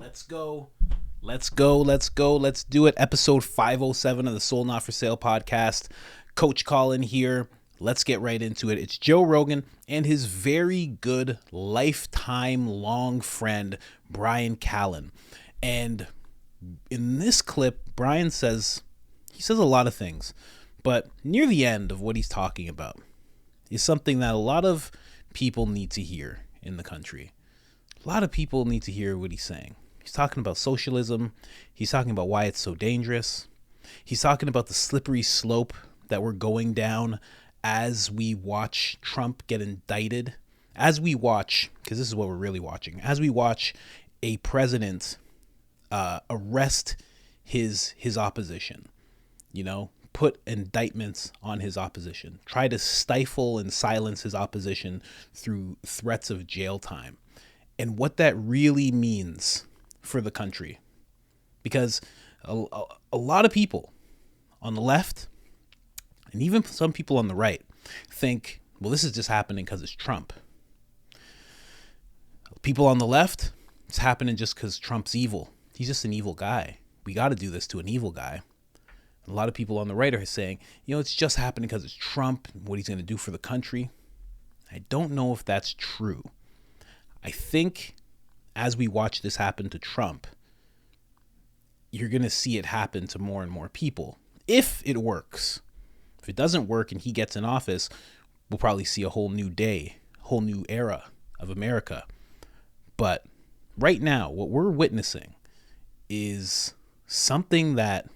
Let's go. Let's go. Let's go. Let's do it. Episode 507 of the Soul Not For Sale podcast. Coach Colin here. Let's get right into it. It's Joe Rogan and his very good lifetime long friend, Coach Colin. And in this clip, Brian says a lot of things, but near the end of what he's talking about is something that a lot of people need to hear in the country. A lot of people need to hear what he's saying. He's talking about socialism. He's talking about why it's so dangerous. He's talking about the slippery slope that we're going down as we watch Trump get indicted. As we watch, because this is what we're really watching, as we watch a president arrest his opposition, put indictments on his opposition, try to stifle and silence his opposition through threats of jail time, and what that really means for the country. Because a lot of people on the left, and even some people on the right, think, well, this is just happening because it's Trump. People on the left, it's happening just because Trump's evil. He's just an evil guy. We got to do this to an evil guy. A lot of people on the right are saying, it's just happening because it's Trump, what he's going to do for the country. I don't know if that's true. I think as we watch this happen to Trump, you're going to see it happen to more and more people. If it works. If it doesn't work and he gets in office, we'll probably see a whole new day, whole new era of America. But right now, what we're witnessing is something that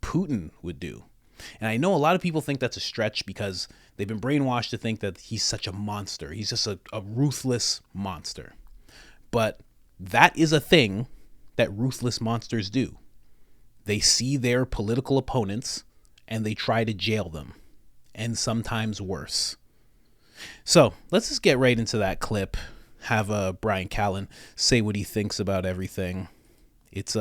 Putin would do. And I know a lot of people think that's a stretch because they've been brainwashed to think that he's such a monster. He's just a ruthless monster. But that is a thing that ruthless monsters do. They see their political opponents and they try to jail them, and sometimes worse. So let's just get right into that clip. Have Coach Colin say what he thinks about everything. It's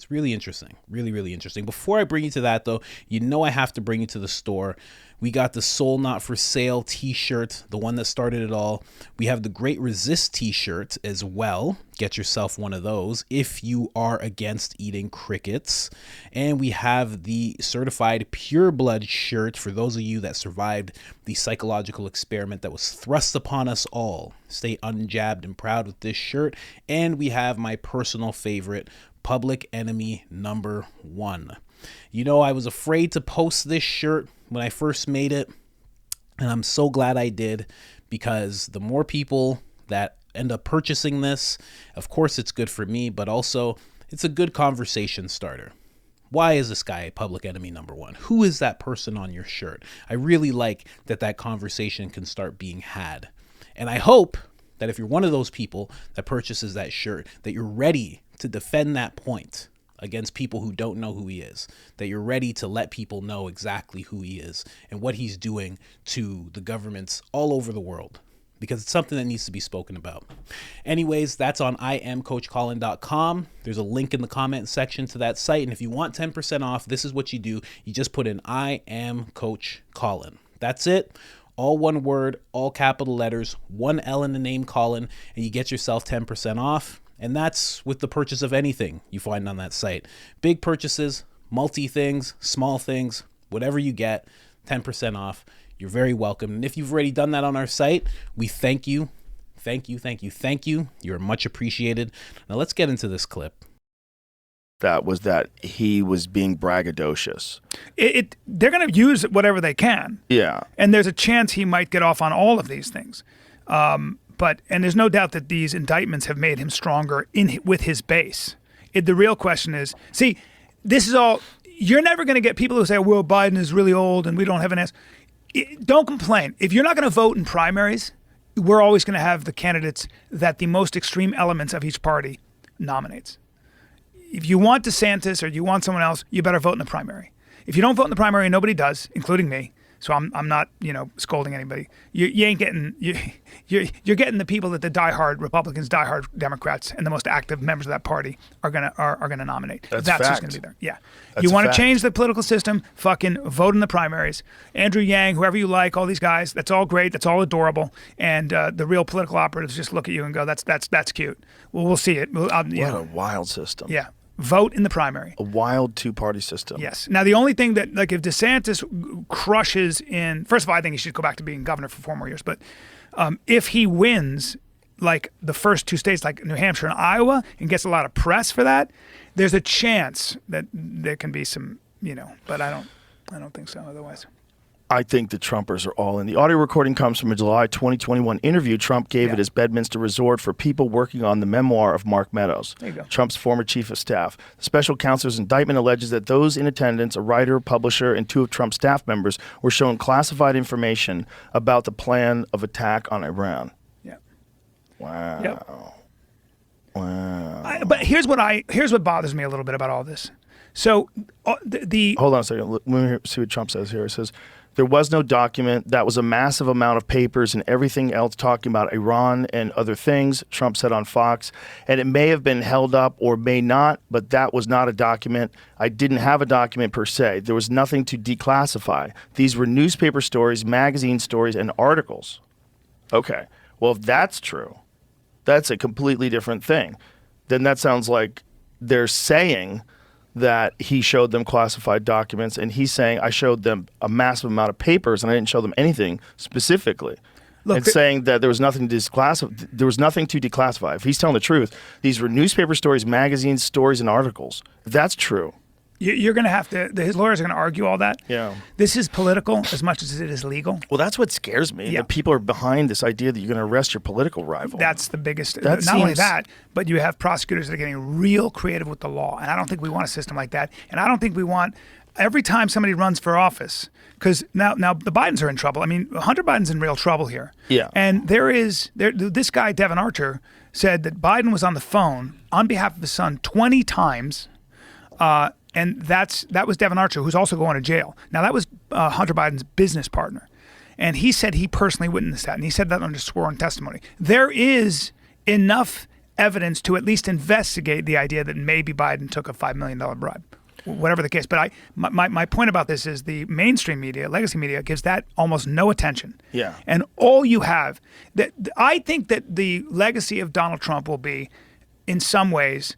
really interesting. Really, really interesting. Before I bring you to that, though, I have to bring you to the store. We got the Soul Not For Sale t-shirt, the one that started it all. We have the Great Resist t-shirt as well. Get yourself one of those if you are against eating crickets. And we have the Certified Pure Blood shirt for those of you that survived the psychological experiment that was thrust upon us all. Stay unjabbed and proud with this shirt. And we have my personal favorite, Public Enemy #1. I was afraid to post this shirt when I first made it, and I'm so glad I did, because the more people that end up purchasing this, of course it's good for me, but also it's a good conversation starter. Why is this guy Public Enemy #1? Who is that person on your shirt? I really like that conversation can start being had. And I hope that if you're one of those people that purchases that shirt, that you're ready to defend that point against people who don't know who he is, that you're ready to let people know exactly who he is and what he's doing to the governments all over the world, because it's something that needs to be spoken about. Anyways, that's on IamCoachColin.com. There's a link in the comment section to that site, and if you want 10% off, this is what you do. You just put in I am Coach Colin. That's it. All one word, all capital letters, one L in the name Colin, and you get yourself 10% off. And that's with the purchase of anything you find on that site. Big purchases, multi things, small things, whatever you get, 10% off. You're very welcome. And if you've already done that on our site, we thank you. Thank you, thank you, thank you. You're much appreciated. Now let's get into this clip. That was that he was being braggadocious. They're going to use whatever they can. Yeah. And there's a chance he might get off on all of these things. But there's no doubt that these indictments have made him stronger with his base. The real question is, this is all, you're never going to get people who say, well, Biden is really old and we don't have an answer. Don't complain. If you're not going to vote in primaries, we're always going to have the candidates that the most extreme elements of each party nominates. If you want DeSantis or you want someone else, you better vote in the primary. If you don't vote in the primary, nobody does, including me, So I'm not scolding anybody. You ain't getting you're getting the people that the diehard Republicans, diehard Democrats, and the most active members of that party are gonna nominate. That's who's fact. gonna be there. Yeah. That's You a want to fact. change the political system? Fucking vote in the primaries. Andrew Yang, whoever you like, all these guys. That's all great. That's all adorable. And the real political operatives just look at you and go, that's cute. Well, we'll see it. What a wild system. Yeah. Vote in the primary. A wild two-party system. Yes. Now, the only thing that, like, if DeSantis crushes in, first of all, I think he should go back to being governor for 4 more years. But if he wins, like, the first 2 states, like New Hampshire and Iowa, and gets a lot of press for that, there's a chance that there can be some, but I don't think so otherwise. I think the Trumpers are all in. The audio recording comes from a July 2021 interview Trump gave at his Bedminster resort for people working on the memoir of Mark Meadows, There you go. Trump's former chief of staff. The special counsel's indictment alleges that those in attendance, a writer, publisher, and 2 of Trump's staff members, were shown classified information about the plan of attack on Iran. Yeah. Wow. Yep. Wow. But here's what bothers me a little bit about all this. So the Hold on a second. Let me see what Trump says here. It says, there was no document. That was a massive amount of papers and everything else talking about Iran and other things, Trump said on Fox. And it may have been held up or may not, but that was not a document. I didn't have a document per se. There was nothing to declassify. These were newspaper stories, magazine stories, and articles. Okay. Well, if that's true, that's a completely different thing. Then that sounds like they're saying that he showed them classified documents, and he's saying I showed them a massive amount of papers and I didn't show them anything specifically. Look, and saying that there was nothing to declassify. There was nothing to declassify. If he's telling the truth, these were newspaper stories, magazines, stories, and articles. If that's true. you're going to have to. His lawyers are going to argue all that. Yeah. This is political as much as it is legal. Well, that's what scares me. Yeah. That people are behind this idea that you're going to arrest your political rival. That's the biggest. That Not only seems- that, but you have prosecutors that are getting real creative with the law, and I don't think we want a system like that. And I don't think we want every time somebody runs for office, because now the Bidens are in trouble. I mean, Hunter Biden's in real trouble here. Yeah. And this guy Devin Archer said that Biden was on the phone on behalf of his son 20 times. And that was Devin Archer, who's also going to jail. Now, that was Hunter Biden's business partner. And he said he personally witnessed that. And he said that under sworn testimony. There is enough evidence to at least investigate the idea that maybe Biden took a $5 million bribe, whatever the case. But my point about this is the mainstream media, legacy media, gives that almost no attention. Yeah. And all you have, I think that the legacy of Donald Trump will be, in some ways,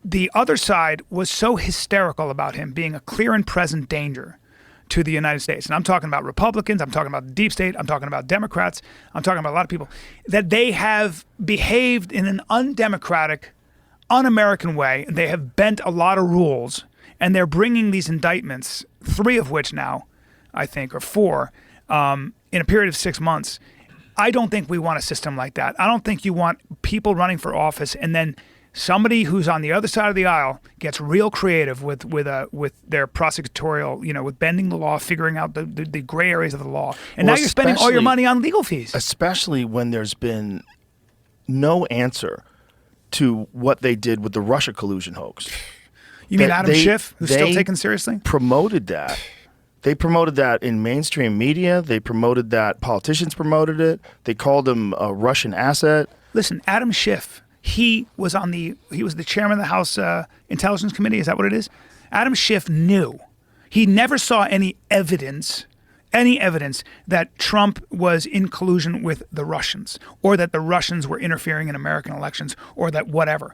the other side was so hysterical about him being a clear and present danger to the United States. And I'm talking about Republicans, I'm talking about the deep state, I'm talking about Democrats, I'm talking about a lot of people, that they have behaved in an undemocratic, un-American way, and they have bent a lot of rules, and they're bringing these indictments, 3 of which now, I think, or 4, in a period of 6 months. I don't think we want a system like that. I don't think you want people running for office and then somebody who's on the other side of the aisle gets real creative with their prosecutorial, with bending the law, figuring out the gray areas of the law. And Well, now you're spending all your especially- money on legal fees. Especially when there's been no answer to what they did with the Russia collusion hoax. You mean that Adam Schiff, who's still they taken seriously? Promoted that. They promoted that in mainstream media. They promoted that. Politicians promoted it. They called him a Russian asset. Listen, Adam Schiff, he was the chairman of the House Intelligence Committee. Is that what it is? Adam Schiff knew. He never saw any evidence that Trump was in collusion with the Russians, or that the Russians were interfering in American elections, or that whatever.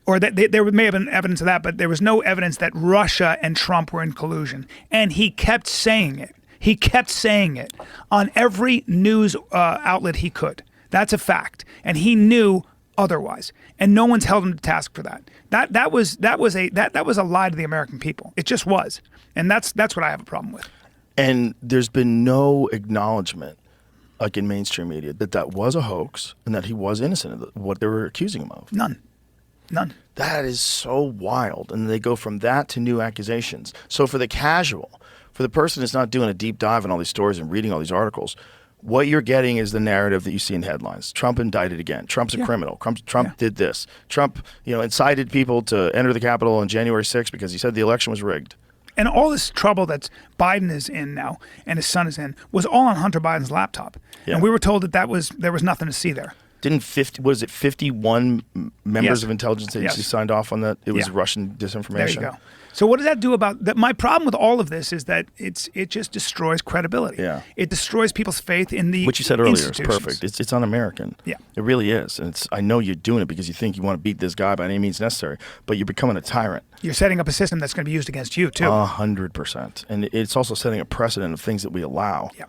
Or that there may have been evidence of that, but there was no evidence that Russia and Trump were in collusion. And he kept saying it. He kept saying it on every news outlet he could. That's a fact. And he knew otherwise, and no one's held him to task for that. That was a lie to the American people. It just was, and that's what I have a problem with. And there's been no acknowledgement, like in mainstream media, that was a hoax and that he was innocent of what they were accusing him of. None. That is so wild. And they go from that to new accusations. So for the casual, for the person that's not doing a deep dive in all these stories and reading all these articles, what you're getting is the narrative that you see in headlines. Trump indicted again. Trump's a criminal. Trump did this. Trump, incited people to enter the Capitol on January 6th because he said the election was rigged. and all this trouble that Biden is in now and his son is in was all on Hunter Biden's laptop. Yeah. And we were told that there was nothing to see there. Didn't 51 members Yes. of intelligence agencies Yes. signed off on that? It was Yeah. Russian disinformation. There you go. So what does that do about that? My problem with all of this is that it just destroys credibility. Yeah. It destroys people's faith in the What you said earlier is institutions. perfect. It's un-American. Yeah. It really is. And I know you're doing it because you think you want to beat this guy by any means necessary, but you're becoming a tyrant. You're setting up a system that's going to be used against you too. 100%. And it's also setting a precedent of things that we allow. Yeah.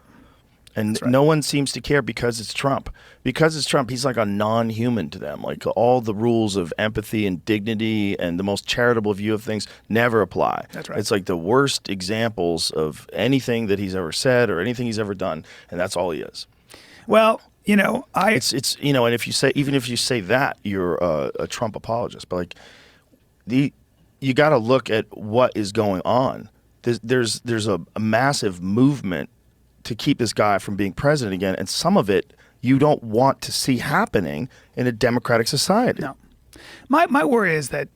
And right. no one seems to care because it's Trump. Because it's Trump, he's like a non-human to them. Like all the rules of empathy and dignity and the most charitable view of things never apply. That's right. It's like the worst examples of anything that he's ever said or anything he's ever done, and that's all he is. Well, It's and if you say that, you're a Trump apologist. But like you got to look at what is going on. There's a massive movement to keep this guy from being president again, and some of it you don't want to see happening in a democratic society. No. My worry is that,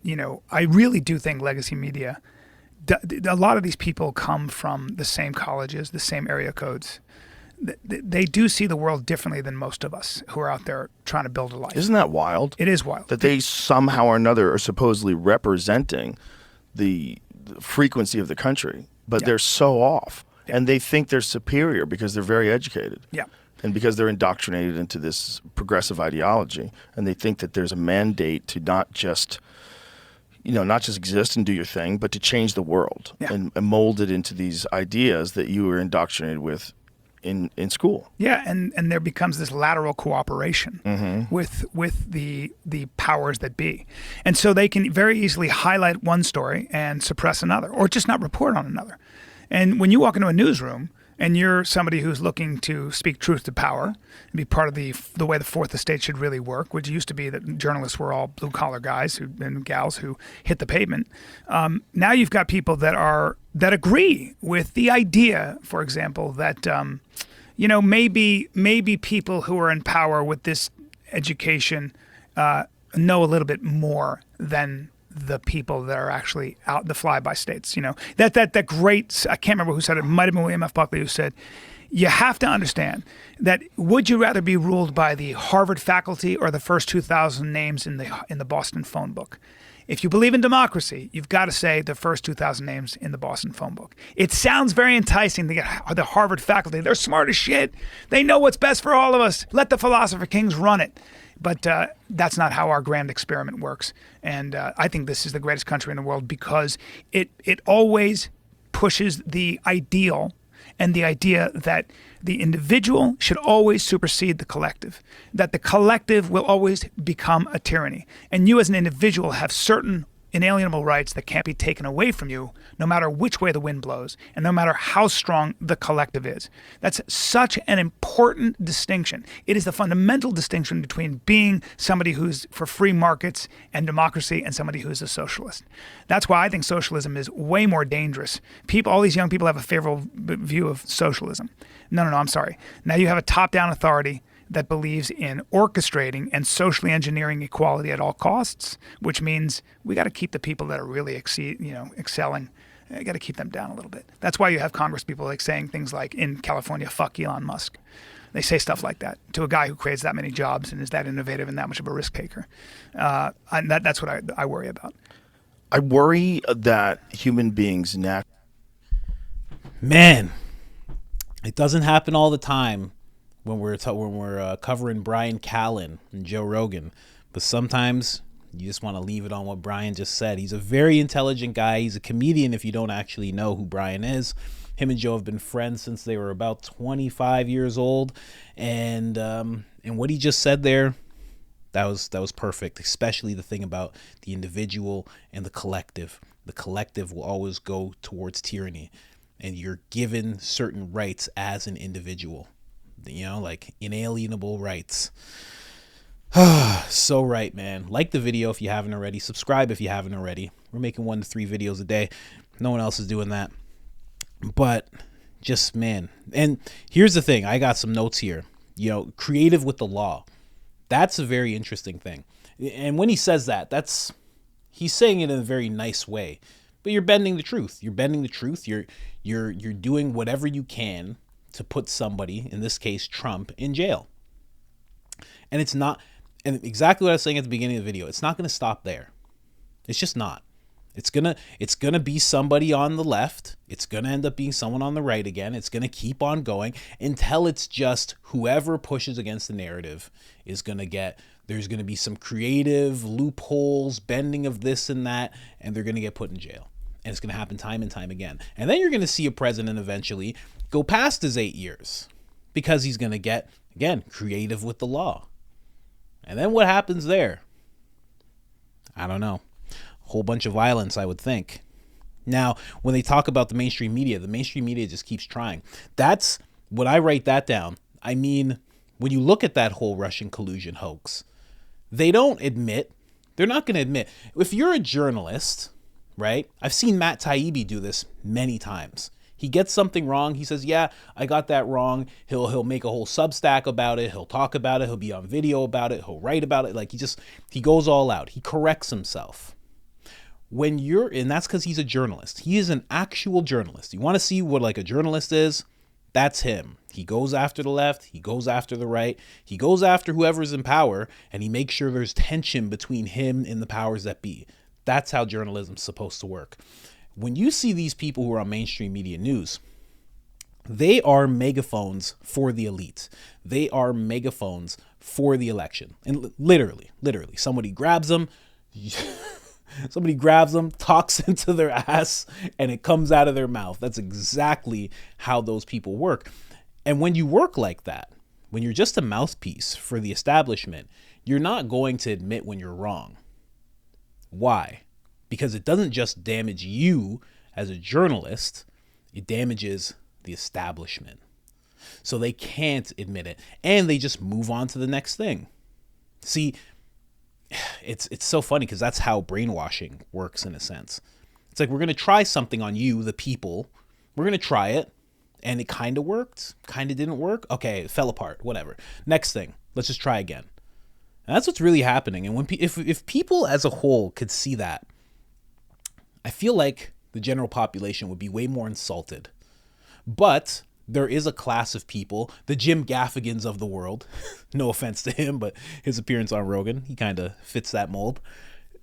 I really do think legacy media, a lot of these people come from the same colleges, the same area codes. They do see the world differently than most of us who are out there trying to build a life. Isn't that wild? It is wild. That they somehow or another are supposedly representing the frequency of the country, but they're so off. And they think they're superior because they're very educated. Yeah. And because they're indoctrinated into this progressive ideology. And they think that there's a mandate to not just exist and do your thing, but to change the world and mold it into these ideas that you were indoctrinated with in school. Yeah, and there becomes this lateral cooperation with the powers that be. And so they can very easily highlight one story and suppress another, or just not report on another. And when you walk into a newsroom and you're somebody who's looking to speak truth to power and be part of the way the fourth estate should really work, which used to be that journalists were all blue-collar guys and gals who hit the pavement. Now you've got people that agree with the idea, for example, that maybe people who are in power with this education know a little bit more than the people that are actually out, the fly-by states. That great, I can't remember who said it, might have been William F. Buckley who said, you have to understand that would you rather be ruled by the Harvard faculty or the first 2,000 names in the Boston phone book? If you believe in democracy, you've got to say the first 2,000 names in the Boston phone book. It sounds very enticing to get the Harvard faculty. They're smart as shit. They know what's best for all of us. Let the philosopher kings run it. But that's not how our grand experiment works. And I think this is the greatest country in the world because it always pushes the ideal and the idea that the individual should always supersede the collective, that the collective will always become a tyranny. And you as an individual have certain inalienable rights that can't be taken away from you no matter which way the wind blows and no matter how strong the collective is. That's such an important distinction. It is the fundamental distinction between being somebody who's for free markets and democracy and somebody who's a socialist. That's why I think socialism is way more dangerous. All these young people have a favorable view of socialism. No, I'm sorry. Now you have a top-down authority that believes in orchestrating and socially engineering equality at all costs, which means we got to keep the people that are really excelling. You got to keep them down a little bit. That's why you have Congress people saying things like in California, "Fuck Elon Musk." They say stuff like that to a guy who creates that many jobs and is that innovative and that much of a risk taker. And that's what I worry about. I worry that human beings Man, it doesn't happen all the time when we're covering Brian Callen and Joe Rogan, but sometimes you just want to leave it on what Brian just said. He's a very intelligent guy. He's a comedian if you don't actually know who Brian is. Him and Joe have been friends since they were about 25 years old, and what he just said there, that was perfect, especially the thing about the individual and the collective. The collective will always go towards tyranny, and you're given certain rights as an individual. Like inalienable rights. So right, man. Like the video if you haven't already. Subscribe if you haven't already. We're making 1 to 3 videos a day. No one else is doing that. But just, man. And here's the thing. I got some notes here. Creative with the law. That's a very interesting thing. And when he says that, he's saying it in a very nice way. But you're bending the truth. You're bending the truth. You're doing whatever you can to put somebody, in this case Trump, in jail. And it's not, and exactly what I was saying at the beginning of the video, it's not going to stop there. It's just not. It's gonna be somebody on the left. It's gonna end up being someone on the right again. It's gonna keep on going until it's just whoever pushes against the narrative is gonna get. There's gonna be some creative loopholes, bending of this and that, and they're gonna get put in jail. And it's gonna happen time and time again. And then you're gonna see a president eventually go past his 8 years because he's gonna get, again, creative with the law. And then what happens there? I don't know. Whole bunch of violence, I would think. Now, when they talk about the mainstream media just keeps trying. That's when I write that down. I mean, when you look at that whole Russian collusion hoax, they don't admit, they're not going to admit. If you're a journalist, right? I've seen Matt Taibbi do this many times. He gets something wrong. He says, yeah, I got that wrong. He'll make a whole Substack about it. He'll talk about it. He'll be on video about it. He'll write about it. Like he goes all out. He corrects himself. And that's because he's a journalist. He is an actual journalist. You want to see what like a journalist is? That's him. He goes after the left. He goes after the right. He goes after whoever's in power, and he makes sure there's tension between him and the powers that be. That's how journalism's supposed to work. When you see these people who are on mainstream media news, they are megaphones for the elite. They are megaphones for the election. And literally, somebody grabs them. Somebody grabs them, talks into their ass, and it comes out of their mouth. That's exactly how those people work. And when you work like that, when you're just a mouthpiece for the establishment, you're not going to admit when you're wrong. Why? Because it doesn't just damage you as a journalist, it damages the establishment. So they can't admit it, and they just move on to the next thing. See, it's so funny because that's how brainwashing works in a sense. It's like, we're going to try something on you, the people. We're going to try it, and it kind of worked, kind of didn't work. Okay, it fell apart, whatever. Next thing, let's just try again. And that's what's really happening. And when if people as a whole could see that, I feel like the general population would be way more insulted. But there is a class of people, the Jim Gaffigans of the world, no offense to him, but his appearance on Rogan, he kind of fits that mold.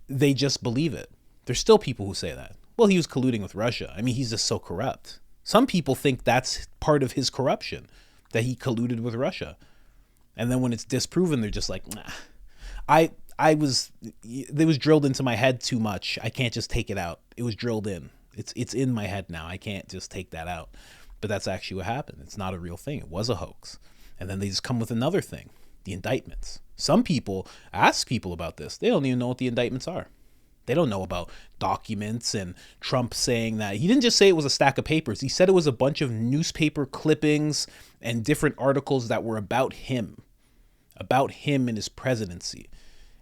They just believe it. There's still people who say that. Well, he was colluding with Russia. I mean, he's just so corrupt. Some people think that's part of his corruption, that he colluded with Russia. And then when it's disproven, they're just like, nah. It was drilled into my head too much. I can't just take it out. It was drilled in. It's in my head now. I can't just take that out. But that's actually what happened. It's not a real thing. It was a hoax. And then they just come with another thing, the indictments. Some people ask people about this. They don't even know what the indictments are. They don't know about documents and Trump saying that. He didn't just say it was a stack of papers. He said it was a bunch of newspaper clippings and different articles that were about him and his presidency.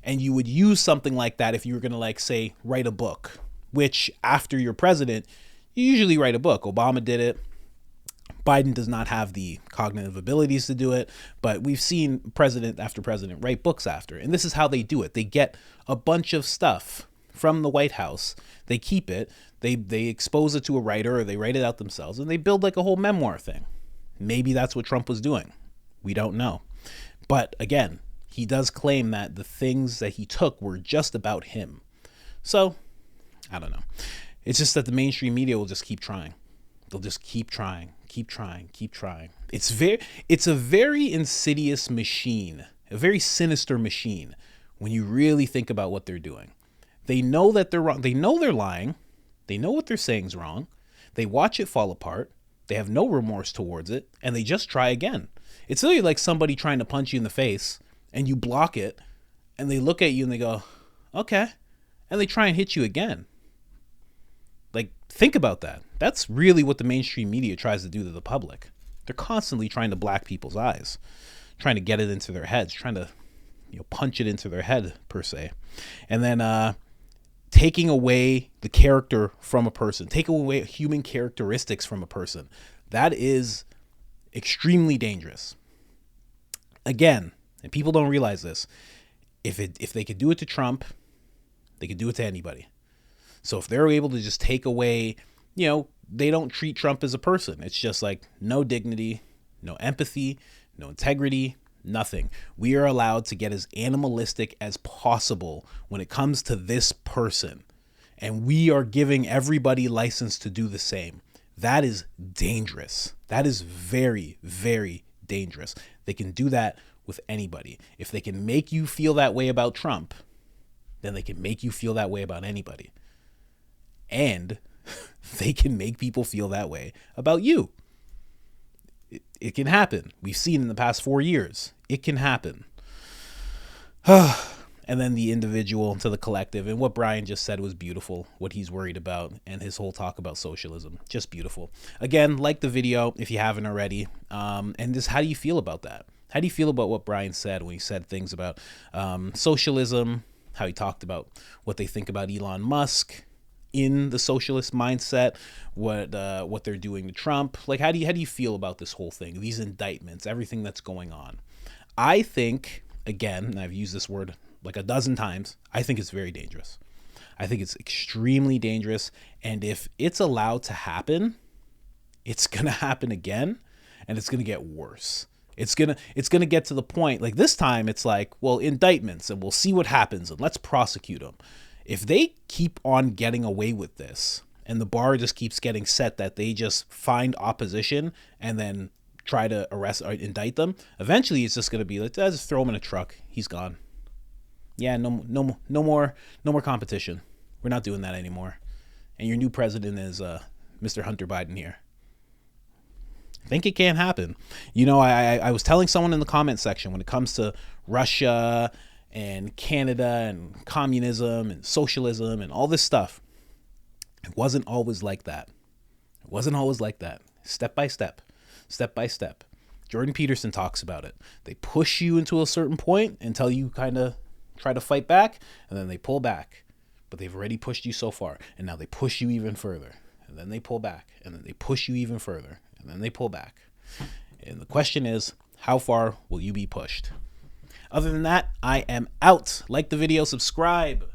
And you would use something like that if you were going to, like, say, write a book, which after you're president, you usually write a book. Obama did it. Biden does not have the cognitive abilities to do it, but we've seen president after president write books after. And this is how they do it. They get a bunch of stuff from the White House. They keep it. They expose it to a writer, or they write it out themselves, and they build like a whole memoir thing. Maybe that's what Trump was doing. We don't know. But again, he does claim that the things that he took were just about him. So, I don't know. It's just that the mainstream media will just keep trying. They'll just keep trying. It's a very insidious machine, a very sinister machine when you really think about what they're doing. They know that they're wrong. They know they're lying. They know what they're saying is wrong. They watch it fall apart. They have no remorse towards it, and they just try again. It's really like somebody trying to punch you in the face, and you block it, and they look at you and they go, okay, and they try and hit you again. Like, think about that. That's really what the mainstream media tries to do to the public. They're constantly trying to black people's eyes, trying to get it into their heads, trying to, punch it into their head, per se. And then taking away the character from a person, taking away human characteristics from a person. That is extremely dangerous. Again, and people don't realize this, if they could do it to Trump, they could do it to anybody. So if they're able to just take away, they don't treat Trump as a person. It's just like no dignity, no empathy, no integrity, nothing. We are allowed to get as animalistic as possible when it comes to this person. And we are giving everybody license to do the same. That is dangerous. That is very, very dangerous. They can do that with anybody. If they can make you feel that way about Trump, then they can make you feel that way about anybody. And they can make people feel that way about you. It can happen. We've seen in the past 4 years. It can happen. And then the individual to the collective. And what Brian just said was beautiful, what he's worried about, and his whole talk about socialism. Just beautiful. Again, like the video if you haven't already. And just how do you feel about that? How do you feel about what Brian said when he said things about socialism, how he talked about what they think about Elon Musk in the socialist mindset, what they're doing to Trump? Like, how do you feel about this whole thing, these indictments, everything that's going on? I think, again, and I've used this word like a dozen times, I think it's very dangerous. I think it's extremely dangerous. And if it's allowed to happen, it's going to happen again, and it's going to get worse. It's going to get to the point, like this time it's like, well, indictments, and we'll see what happens, and let's prosecute them. If they keep on getting away with this, and the bar just keeps getting set that they just find opposition and then try to arrest or indict them, eventually it's just going to be like, just throw him in a truck. He's gone. Yeah, no more competition. We're not doing that anymore. And your new president is Mr. Hunter Biden here. I think it can happen. I was telling someone in the comment section, when it comes to Russia and Canada and communism and socialism and all this stuff, it wasn't always like that. It wasn't always like that. Step by step. Jordan Peterson talks about it. They push you into a certain point until you kind of try to fight back, and then they pull back. But they've already pushed you so far, and now they push you even further, and then they pull back, and then they push you even further, and then they pull back. And the question is, how far will you be pushed? Other than that, I am out. Like the video, subscribe.